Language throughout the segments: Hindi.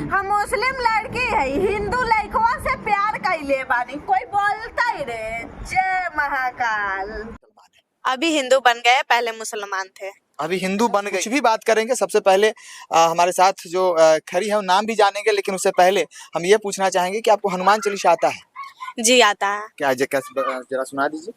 हम मुस्लिम लड़की है, हिंदू लड़कवा से प्यार कैले बानी, कोई बोलता ही रे। जय महाकाल। अभी हिंदू बन गए, पहले मुसलमान थे। अभी हिंदू बन गए। कुछ भी बात करेंगे, सबसे पहले हमारे साथ जो खड़ी है वो नाम भी जानेंगे, लेकिन उससे पहले हम ये पूछना चाहेंगे कि आपको हनुमान चालीसा आता है? जी आता है। क्या जरा सुना दीजिए।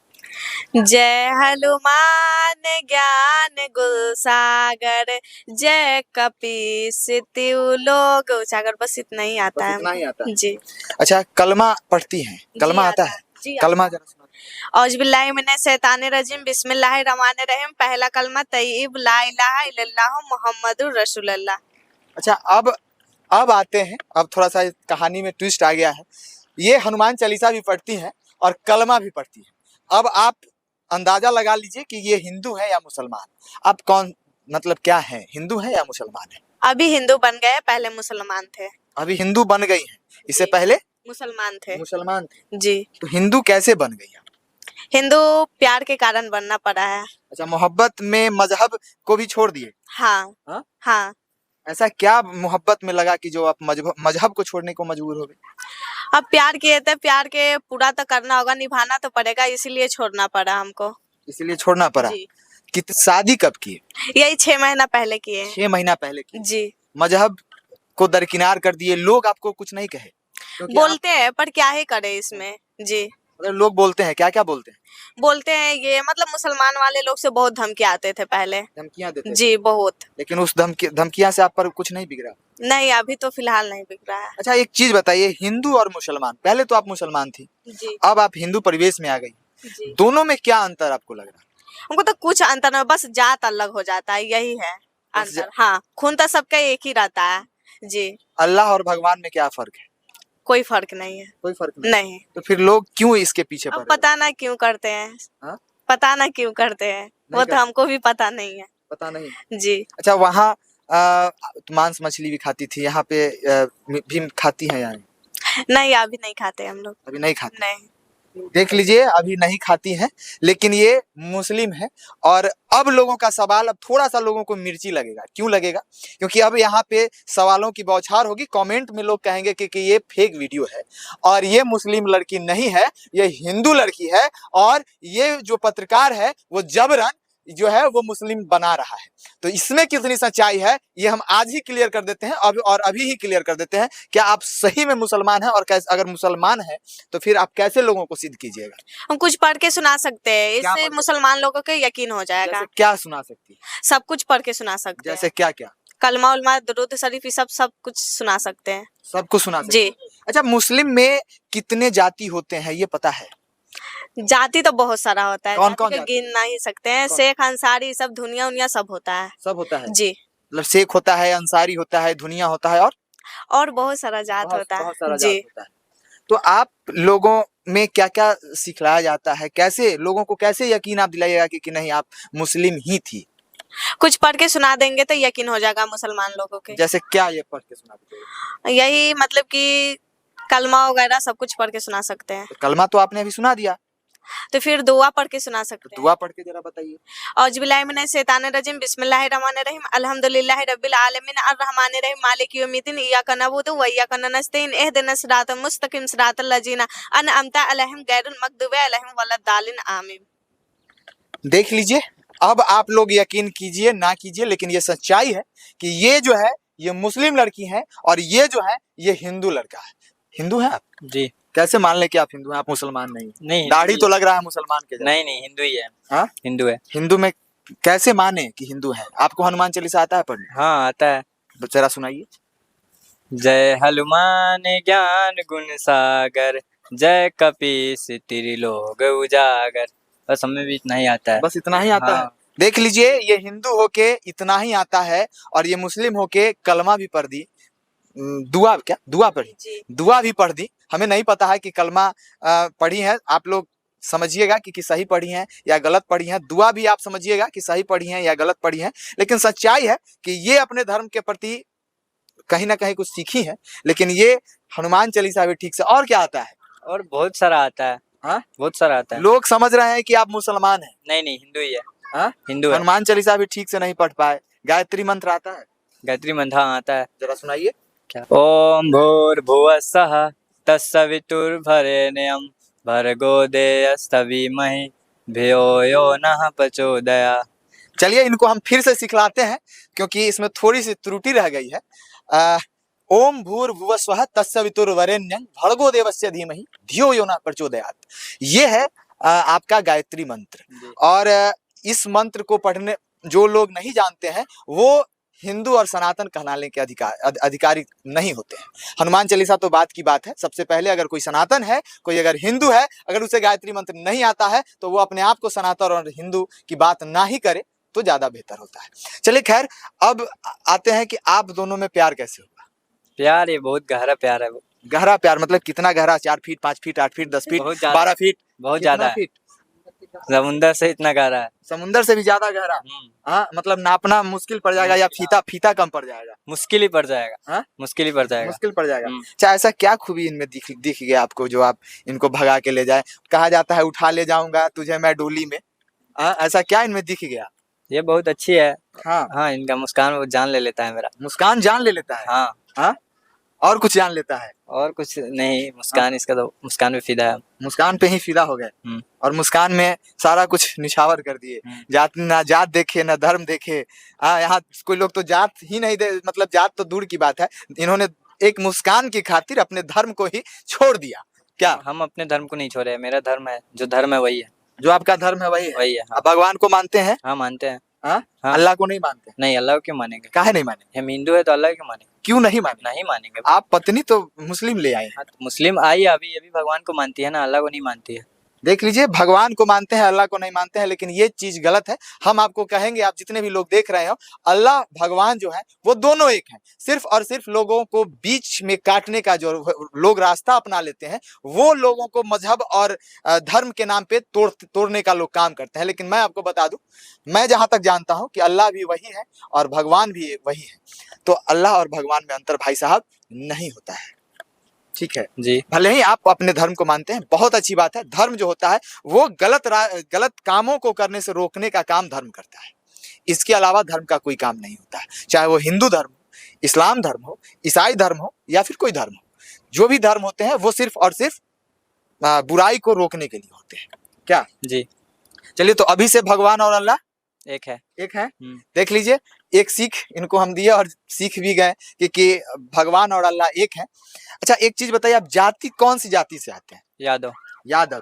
जय हनुमान ज्ञान गुण सागर, जय कपीस तिहु लोक उजागर। बस इतना ही आता है। इतना ही आता है जी। अच्छा, कलमा पढ़ती हैं? कलमा आता है? कलमा जरा सुना। औज़ुबिल्लाहि मिनश शैतानिर रजीम, बिस्मिल्लाहिर रहमानिर रहीम। पहला कलमा तय्यब ला इलाहा इल्लल्लाह मुहम्मदुर रसूलुल्लाह। अच्छा, अब आते हैं, अब थोड़ा सा कहानी में ट्विस्ट आ गया है। ये हनुमान चालीसा भी पढ़ती हैं और कलमा भी पढ़ती हैं। अब आप अंदाजा लगा लीजिए कि ये हिंदू है या मुसलमान। आप कौन, मतलब क्या है, हिंदू है या मुसलमान है? अभी हिंदू बन गए, पहले मुसलमान थे। अभी हिंदू बन गई हैं, इससे पहले मुसलमान थे। मुसलमान थे जी। तो हिंदू कैसे बन गई? हिंदू प्यार के कारण बनना पड़ा है। अच्छा, मोहब्बत में मजहब को भी छोड़ दिए? हाँ। हाँ। ऐसा क्या मोहब्बत में लगा कि जो आप मजहब को छोड़ने को मजबूर हो गए? अब प्यार किए थे, प्यार के पूरा तो करना होगा, निभाना तो पड़ेगा, इसीलिए छोड़ना पड़ा हमको। इसीलिए छोड़ना पड़ा। जी। शादी कब की? यही 6 महीना पहले किए। 6 महीना पहले की। जी। मजहब को दरकिनार कर दिए। लोग आपको कुछ नहीं कहे? बोलते हैं, पर क्या ही करे इसमें। जी। लोग बोलते हैं, क्या क्या बोलते हैं? बोलते हैं ये, मतलब मुसलमान वाले लोग से बहुत धमकियां आते थे पहले। धमकियां देते? जी, बहुत। लेकिन उस धमकियां से आप पर कुछ नहीं बिगड़ा? नहीं, अभी तो फिलहाल नहीं बिक रहा है। अच्छा, एक चीज बताइए, हिंदू और मुसलमान, पहले तो आप मुसलमान थी, जी। अब आप हिंदू परिवेश में आ गई, जी। दोनों में क्या अंतर आपको लग रहा है? हमको तो कुछ अंतर नहीं, बस जात अलग हो जाता है, यही है अंतर। हाँ, खून तो सबका एक ही रहता है। जी। अल्लाह और भगवान में क्या फर्क है? कोई फर्क नहीं है। कोई फर्क नहीं। तो फिर लोग क्यों इसके पीछे पड़ रहे हैं? पता ना क्यों करते हैं। हाँ? पता ना क्यों करते हैं, वो तो हमको भी पता नहीं है। पता नहीं। जी। अच्छा, वहाँ मांस मछली भी खाती थी, यहाँ पे भी खाती हैं? यानी नहीं, अभी नहीं खाते हम लोग। अभी नहीं खाते? नहीं। देख लीजिए, अभी नहीं खाती हैं, लेकिन ये मुस्लिम है। और अब लोगों का सवाल, अब थोड़ा सा लोगों को मिर्ची लगेगा। क्यों लगेगा? क्योंकि अब यहाँ पे सवालों की बौछार होगी। कमेंट में लोग कहेंगे कि ये फेक वीडियो है और ये मुस्लिम लड़की नहीं है, ये हिंदू लड़की है, और ये जो पत्रकार है वो जबरन जो है वो मुस्लिम बना रहा है। तो इसमें कितनी सच्चाई है ये हम आज ही क्लियर कर देते हैं, अभी ही क्लियर कर देते हैं। क्या आप सही में मुसलमान हैं? और अगर मुसलमान हैं तो फिर आप कैसे लोगों को सिद्ध कीजिएगा? हम कुछ पढ़ के सुना सकते हैं, इससे मुसलमान लोगों को यकीन हो जाएगा। जैसे क्या सुना सकती है? सब कुछ पढ़ के सुना सकते हैं। जैसे क्या क्या? कलमा उलमा, दुरूद शरीफ, सब कुछ सुना सकते हैं। सब कुछ सुना सकते हैं? जी। अच्छा, मुस्लिम में कितने जाति होते हैं ये पता है? जाति तो बहुत सारा होता है। कौन कौन? गिन नहीं सकते हैं। शेख, अंसारी, सब धुनिया उनिया सब होता है। सब होता है? जी। मतलब शेख होता है, अंसारी होता है, धुनिया होता है, और बहुत सारा जात होता है। जी। होता है। तो आप लोगों में क्या क्या सिखलाया जाता है? कैसे लोगों को, कैसे यकीन आप दिलाइएगा कि नहीं आप मुस्लिम ही थी? कुछ पढ़ के सुना देंगे तो यकीन हो जाएगा मुसलमान लोगों के। जैसे क्या ये पढ़ के सुना दीजिएगा? यही मतलब कि कलमा वगैरह सब कुछ पढ़ के सुना सकते हैं। तो कलमा तो आपने अभी सुना दिया, तो फिर दुआ पढ़ के सुना सकते हैं। दुआ पढ़ के जरा बताइए। औज़ुबिल्लाहि मिनश शैतानिर रजीम, बिस्मिल्लाहिर रहमानिर रहीम। अल्हम्दुलिल्लाहि रब्बिल आलमीन, अर्रहमानिर रहीम, मालिकि यौमिद्दीन, इय्याका नअबुदु व इय्याका नस्तईन, इहदिनस सिरातल मुस्तकीम, सिरातल लज़ीना अनअमता अलैहिम गैरिल मग़दूबि अलैहिम वलद्दालिन, आमीन। देख लीजिए, अब आप लोग यकीन कीजिए ना कीजिए, लेकिन ये सच्चाई है कि ये जो है ये मुस्लिम लड़की है और ये जो है ये हिंदू लड़का है। हिंदू है आप? जी। कैसे मान ले कि आप हिंदू हैं? आप मुसलमान नहीं? नहीं, दाढ़ी तो लग रहा है मुसलमान के जैसा। नहीं, हिंदू ही है। हाँ, हिंदू है। हिंदू में कैसे माने कि हिंदू है? आपको हनुमान चालीसा आता है पढ़ने? हाँ, आता है। जरा सुनाइए। जय हनुमान ज्ञान गुण सागर, जय कपीस त्रिलोक उजागर। बस हमें भी इतना ही आता है। बस इतना ही आता है? देख लीजिए, ये हिंदू होके इतना ही आता है और ये मुस्लिम होके कलमा भी पढ़ दी, दुआ पढ़ी, दुआ भी पढ़ दी। हमें नहीं पता है कि कलमा पढ़ी है, आप लोग समझिएगा कि सही पढ़ी हैं या गलत पढ़ी हैं। दुआ भी आप समझिएगा कि सही पढ़ी हैं या गलत पढ़ी हैं। लेकिन सच्चाई है कि ये अपने धर्म के प्रति कहीं ना कहीं कुछ सीखी है। लेकिन ये हनुमान चालीसा भी ठीक से, और क्या आता है? और बहुत सारा आता है। हाँ, बहुत सारा आता है। लोग समझ रहे हैं कि आप मुसलमान हैं। नहीं, हिंदू ही है। हाँ, हिंदू है। हनुमान चालीसा भी ठीक से नहीं पढ़ पाए। गायत्री मंत्र आता है? गायत्री मंत्र आता है। जरा सुनाइए। क्या ओम भूर्भुवः स्वः तत्सवितुर्वरेण्यं भर्गो देवस्य धियो यो नः प्रचोदयात्। चलिए इनको हम फिर से सिखलाते हैं क्योंकि इसमें थोड़ी सी त्रुटि रह गई है। ओम भूर्भुवः स्वः तत्सवितुर्वरेण्यं भर्गो देवस्य धीमहि धियो यो नः प्रचोदयात्। ये है आपका गायत्री मंत्र। और इस मंत्र को पढ़ने जो लोग नहीं जानते हैं वो हिंदू और सनातन कहलाने के अधिकारी नहीं होते हैं। हनुमान चालीसा तो बात की बात है। सबसे पहले अगर कोई सनातन है, कोई अगर हिंदू है, अगर उसे गायत्री मंत्र नहीं आता है तो वो अपने आप को सनातन और हिंदू की बात ना ही करे तो ज्यादा बेहतर होता है। चलिए खैर, अब आते हैं कि आप दोनों में प्यार कैसे हुआ। प्यार ये बहुत गहरा प्यार है। वो गहरा प्यार मतलब कितना गहरा? 4 feet, 5 feet, 8 feet, 10 feet, 12 feet? बहुत ज्यादा है। समुंदर से इतना गहरा है। समुंदर से भी ज्यादा गहरा? हाँ, मतलब नापना मुश्किल पड़ जाएगा या फीता कम पड़ जाएगा? मुश्किल ही पड़ जाएगा। हाँ? मुश्किल ही पड़ जाएगा। मुश्किल पड़ जाएगा। अच्छा, ऐसा क्या खूबी इनमें दिख गया आपको जो आप इनको भगा के ले जाए? कहा जाता है उठा ले जाऊंगा तुझे मैं डोली में। ऐसा क्या इनमें दिख गया? ये बहुत अच्छी है। हाँ हाँ, इनका मुस्कान वो जान ले लेता है मेरा। मुस्कान जान ले लेता है? हाँ। हाँ, और कुछ जान लेता है? और कुछ नहीं, मुस्कान इसका तो मुस्कान पे फिदा है। मुस्कान पे ही फिदा हो गए और मुस्कान में सारा कुछ निछावर कर दिए। जात ना जात देखे ना धर्म देखे। यहाँ कोई लोग तो जात ही नहीं दे, मतलब जात तो दूर की बात है, इन्होंने एक मुस्कान की खातिर अपने धर्म को ही छोड़ दिया। क्या? हम अपने धर्म को नहीं छोड़े। मेरा धर्म है, जो धर्म है वही है। जो आपका धर्म है वही है? वही है। हाँ। भगवान को मानते हैं? हाँ, मानते हैं। हाँ? हाँ। अल्लाह को नहीं मानते? नहीं, अल्लाह को क्यों मानेंगे? काहे नहीं मानेंगे? हम हिंदू है तो अल्लाह क्यों मानेंगे? क्यों नहीं माने? नहीं मानेंगे। आप पत्नी तो मुस्लिम ले आए हैं। हाँ, तो मुस्लिम आई अभी अभी भगवान को मानती है ना, अल्लाह को नहीं मानती है। देख लीजिए, भगवान को मानते हैं, अल्लाह को नहीं मानते हैं, लेकिन ये चीज गलत है। हम आपको कहेंगे, आप जितने भी लोग देख रहे हो, अल्लाह भगवान जो है वो दोनों एक हैं। सिर्फ और सिर्फ लोगों को बीच में काटने का जो लोग रास्ता अपना लेते हैं वो लोगों को मजहब और धर्म के नाम पे तोड़ने का लोग काम करते हैं। लेकिन मैं आपको बता दूं, मैं जहां तक जानता हूं कि अल्लाह भी वही है और भगवान भी वही है। तो अल्लाह और भगवान में अंतर भाई साहब नहीं होता है। ठीक है जी। भले ही आप अपने धर्म को मानते हैं, बहुत अच्छी बात है। धर्म जो होता है वो गलत कामों को करने से रोकने का काम धर्म करता है। इसके अलावा धर्म का कोई काम नहीं होता है। चाहे वो हिंदू धर्म हो, इस्लाम धर्म हो, ईसाई धर्म हो या फिर कोई धर्म हो, जो भी धर्म होते हैं वो सिर्फ और सिर्फ बुराई को रोकने के लिए होते हैं। क्या? जी। चलिए, तो अभी से भगवान और अल्लाह एक है। एक है। देख लीजिए, एक सीख इनको हम दिए और सीख भी गए कि भगवान और अल्लाह एक है। अच्छा, एक चीज बताइए, आप जाति कौन सी जाति से आते हैं? यादव। यादव।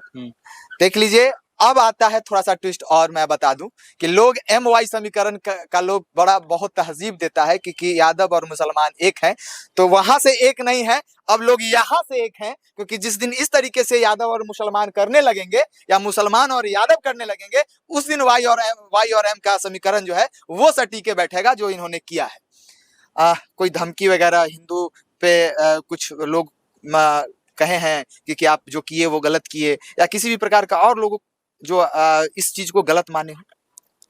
देख लीजिए, अब आता है थोड़ा सा ट्विस्ट और मैं बता दूं कि लोग MY समीकरण का लोग बहुत तहजीब देता है कि यादव और मुसलमान एक हैं, तो वहां से एक नहीं है, अब लोग यहाँ से एक हैं। क्योंकि जिस दिन इस तरीके से यादव और मुसलमान करने लगेंगे या मुसलमान और यादव करने लगेंगे, उस दिन Y और M का समीकरण जो है वो सटी के बैठेगा जो इन्होंने किया है। कोई धमकी वगैरह हिंदू पे कुछ लोग कहे हैं कि आप जो किए वो गलत किए, या किसी भी प्रकार का और लोगों जो इस चीज को गलत माने हो?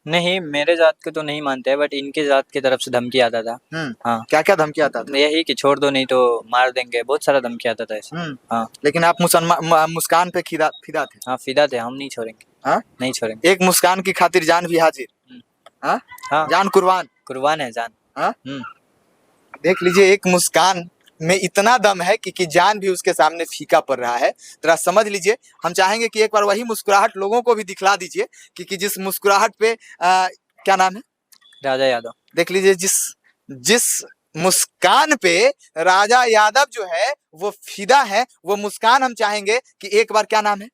नहीं, मेरे जात को तो नहीं मानते हैं, बट इनके जात की तरफ से धमकी आता था। हाँ। क्या क्या धमकी आता था? यही कि छोड़ दो नहीं तो मार देंगे, बहुत सारा धमकी आता था ऐसे। हाँ। लेकिन आप मुस्कान पे फिदा थे? हाँ, फिदा थे, हम नहीं छोड़ेंगे। हाँ, नहीं छोड़ेंगे। एक मुस्कान की खातिर जान भी हाजिर। हाँ, जान कुर्बान है जान। हाँ, देख लीजिए, एक मुस्कान में इतना दम है कि जान भी उसके सामने फीका पड़ रहा है। जरा समझ लीजिए। हम चाहेंगे कि एक बार वही मुस्कुराहट लोगों को भी दिखला दीजिए कि जिस मुस्कुराहट पे क्या नाम है? राजा यादव। देख लीजिए, जिस मुस्कान पे राजा यादव जो है वो फिदा है, वो मुस्कान हम चाहेंगे कि एक बार, क्या नाम है?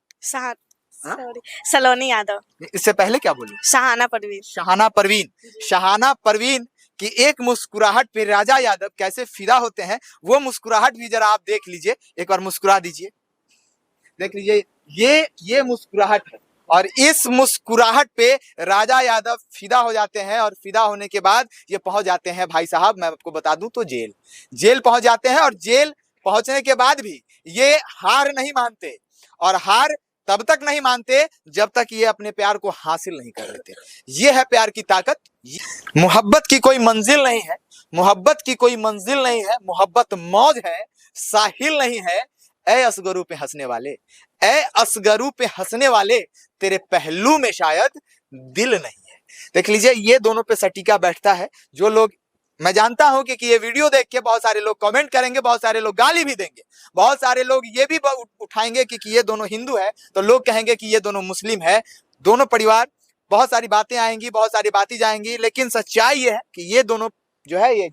सलोनी यादव। इससे पहले क्या बोली? शाहाना परवीन। शाहाना परवीन कि एक मुस्कुराहट पे राजा यादव कैसे फिदा होते हैं, वो मुस्कुराहट भी जरा आप देख लीजिए। एक बार मुस्कुरा दीजिए। देख लीजिए, ये मुस्कुराहट है और इस मुस्कुराहट पे राजा यादव फिदा हो जाते हैं और फिदा होने के बाद ये पहुंच जाते हैं, भाई साहब मैं आपको बता दूं तो जेल पहुंच जाते हैं। और जेल पहुंचने के बाद भी ये हार नहीं मानते, और हार तब तक नहीं मानते जब तक ये अपने प्यार को हासिल नहीं कर लेते। ये है प्यार की ताकत। मोहब्बत की कोई मंजिल नहीं है, मोहब्बत की कोई मंजिल नहीं है, मोहब्बत मौज है, साहिल नहीं है। ऐ असगरू पे हंसने वाले, ऐ असगरू पे हंसने वाले, तेरे पहलू में शायद दिल नहीं है। देख लीजिए, ये दोनों पे सटीका बैठता है। जो लोग मैं जानता हूं कि ये वीडियो देख के बहुत सारे लोग कमेंट करेंगे, बहुत सारे लोग गाली भी देंगे, बहुत सारे लोग ये भी उठाएंगे कि ये दोनों हिंदू है, तो लोग कहेंगे कि ये दोनों मुस्लिम है, दोनों परिवार, बहुत सारी बातें आएंगी, बहुत सारी बातें जाएंगी। लेकिन सच्चाई ये है कि ये दोनों जो है ये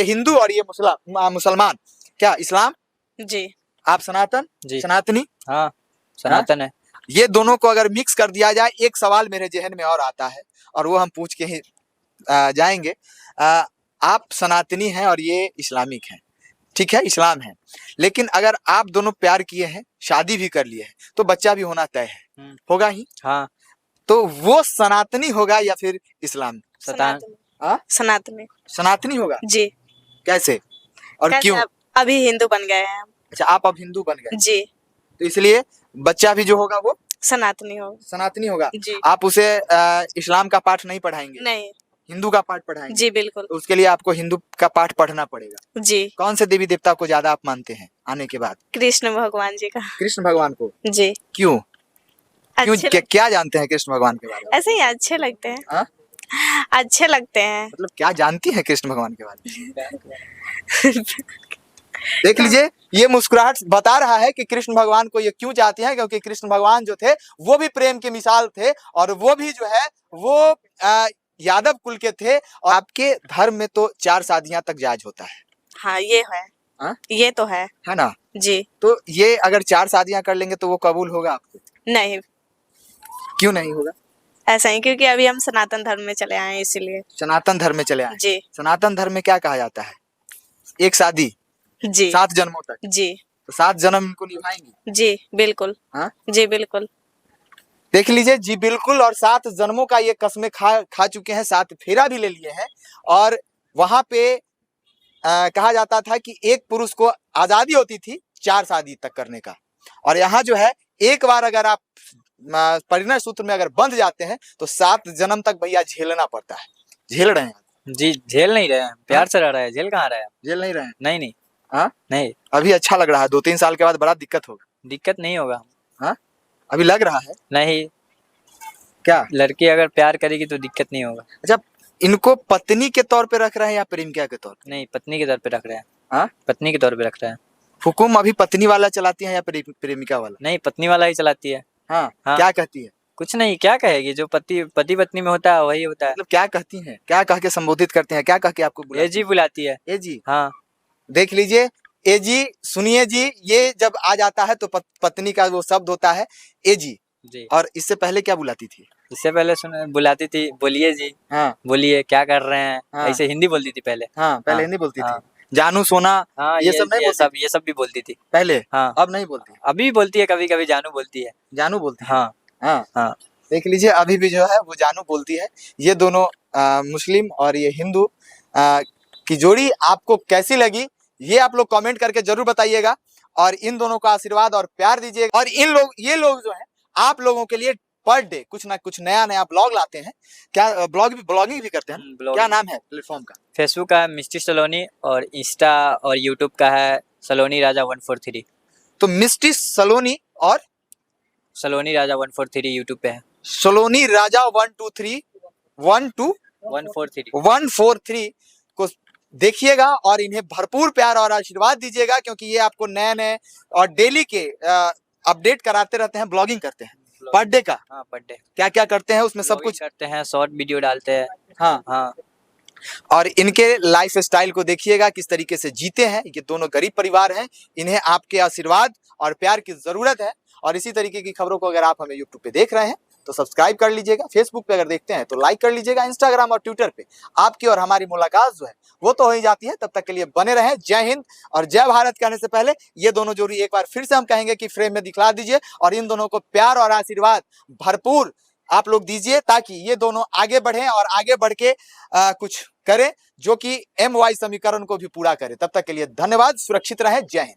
हिंदू और ये मुसलमान, क्या इस्लाम, जी आप सनातन, जी सनातनी, हाँ सनातन है। ये दोनों को अगर मिक्स कर दिया जाए, एक सवाल मेरे जहन में और आता है और वो हम पूछ के ही जाएंगे। आप सनातनी हैं और ये इस्लामिक हैं, ठीक है, इस्लाम है, लेकिन अगर आप दोनों प्यार किए हैं, शादी भी कर लिए हैं, तो बच्चा भी होना तय है, होगा ही। हाँ तो वो सनातनी होगा या फिर इस्लाम? सनातनी सनातनी होगा जी। कैसे और कैसे क्यों? अभी हिंदू बन गए हैं। अच्छा, आप अब हिंदू बन गए, जी, तो इसलिए बच्चा भी जो होगा वो सनातनी हो। सनातनी होगा। जी, आप उसे इस्लाम का पाठ नहीं पढ़ाएंगे, नहीं, हिंदू का पाठ पढ़ाएंगे? जी बिल्कुल। तो उसके लिए आपको हिंदू का पाठ पढ़ना पड़ेगा। जी, कौन से देवी देवता को ज्यादा आप मानते हैं आने के बाद? कृष्ण भगवान जी का। कृष्ण भगवान को? जी, क्यों? क्यों अच्छे क्या जानते हैं कृष्ण भगवान के बारे में? ऐसे ही अच्छे लगते हैं। हाँ? अच्छे लगते हैं। मतलब क्या जानती हैं कृष्ण भगवान के बारे में? देख लीजिए, ये मुस्कुराहट बता रहा है कि कृष्ण भगवान को ये क्यों चाहते हैं, क्योंकि कृष्ण भगवान जो थे वो भी प्रेम की मिसाल थे और वो भी जो है वो यादव कुल के थे। और आपके धर्म में तो 4 शादियां तक जायज होता है। हाँ ये है। हाँ? ये तो है ना? जी। तो ये अगर 4 शादियां कर लेंगे तो वो कबूल होगा आपको? नहीं, क्यों नहीं होगा? ऐसा ही क्योंकि अभी हम सनातन धर्म में चले आए हैं इसीलिए। सनातन धर्म में चले आए। जी सनातन धर्म में क्या कहा जाता है? एक शादी जी 7 जन्मों तक, जी तो 7 जन्म इनको निभाएंगी? जी बिल्कुल। हाँ? जी बिल्कुल। देख लीजिए, जी बिल्कुल, और 7 जन्मों का ये कसमें खा चुके हैं, 7 फेरा भी ले लिए हैं। और वहां पे कहा जाता था कि एक पुरुष को आजादी होती थी 4 शादी तक करने का, और यहाँ जो है एक बार अगर आप परिणय सूत्र में अगर बंध जाते हैं तो 7 जन्म तक भैया झेलना पड़ता है। झेल रहे हैं जी, झेल नहीं रहे हैं, प्यार से रह रहे हैं, झेल कहाँ रहे हैं? झेल नहीं रहे हैं? नहीं नहीं। हाँ? नहीं, अभी अच्छा लग रहा है, 2-3 साल के बाद बड़ा दिक्कत होगा। दिक्कत नहीं होगा। हाँ? अभी लग रहा है नहीं, क्या? लड़की अगर प्यार करेगी तो दिक्कत नहीं होगा। अच्छा, इनको पत्नी के तौर पे रख रहे हैं या प्रेमिका के तौर पे? नहीं, पत्नी के तौर पे रख रहे हैं। हाँ? पत्नी के तौर पे रख रहे हैं। हुकुम अभी पत्नी वाला चलाती है या प्रेमिका वाला? नहीं, पत्नी वाला ही चलाती है। हाँ? हाँ। क्या कहती है? कुछ नहीं, क्या कहेगी, जो पति पत्नी में होता है वही होता है। मतलब क्या कहती हैं, क्या कह के संबोधित करते हैं, क्या कह के आपको ए बुलाती जी बुलाती है। हैं? ए जी। हाँ देख लीजिए, ए जी, सुनिए जी, ये जब आ जाता है तो पत्नी का वो शब्द होता है ए जी। जी। और इससे पहले क्या बुलाती थी? इससे पहले बुलाती थी बोलिए जी। हाँ? बोलिए, क्या कर रहे हैं। हाँ। ऐसे हिंदी बोलती थी पहले। हाँ, पहले हाँ, हिंदी बोलती हाँ। थी। जानू सोना, हाँ, ये सब नहीं बोलती? ये सब भी बोलती थी पहले? हाँ। अब नहीं बोलती? अभी भी बोलती है, कभी कभी जानू बोलती है। जानू बोलती है? हाँ हाँ? हाँ। देख लीजिए, अभी भी जो है वो जानू बोलती है। ये दोनों मुस्लिम और ये हिंदू की जोड़ी आपको कैसी लगी, ये आप लोग कमेंट करके जरूर बताइएगा, और इन दोनों का आशीर्वाद और प्यार दीजिएगा। और ये लोग जो है आप लोगों के लिए पर डे कुछ ना कुछ नया ब्लॉग लाते हैं। क्या ब्लॉगिंग भी करते हैं? क्या नाम है प्लेटफॉर्म का? फेसबुक का है मिस्टी सलोनी, और इंस्टा और यूट्यूब का है सलोनी राजा 143। तो मिस्टी सलोनी और सलोनी राजा 143 यूट्यूब पे है। सलोनी राजा 123 143 को देखिएगा और इन्हें भरपूर प्यार और आशीर्वाद दीजिएगा, क्योंकि ये आपको नए और डेली के अपडेट कराते रहते हैं, ब्लॉगिंग करते हैं पर डे का। हाँ, पर डे क्या क्या करते हैं उसमें सब कुछ करते हैं, शॉर्ट वीडियो डालते हैं। हाँ हाँ। और इनके लाइफ स्टाइल को देखिएगा, किस तरीके से जीते हैं। ये दोनों गरीब परिवार हैं, इन्हें आपके आशीर्वाद और प्यार की जरूरत है। और इसी तरीके की खबरों को अगर आप हमें यूट्यूब पे देख रहे हैं तो सब्सक्राइब कर लीजिएगा, फेसबुक पे अगर देखते हैं तो लाइक कर लीजिएगा, इंस्टाग्राम और ट्विटर पे आपकी और हमारी मुलाकात जो है वो तो हो ही जाती है। तब तक के लिए बने रहें। जय हिंद और जय भारत कहने से पहले ये दोनों जोड़ी एक बार फिर से हम कहेंगे कि फ्रेम में दिखला दीजिए, और इन दोनों को प्यार और आशीर्वाद भरपूर आप लोग दीजिए, ताकि ये दोनों आगे बढ़ें और आगे बढ़ के कुछ करें जो कि MY समीकरण को भी पूरा करे। तब तक के लिए धन्यवाद, सुरक्षित रहें। जय हिंद।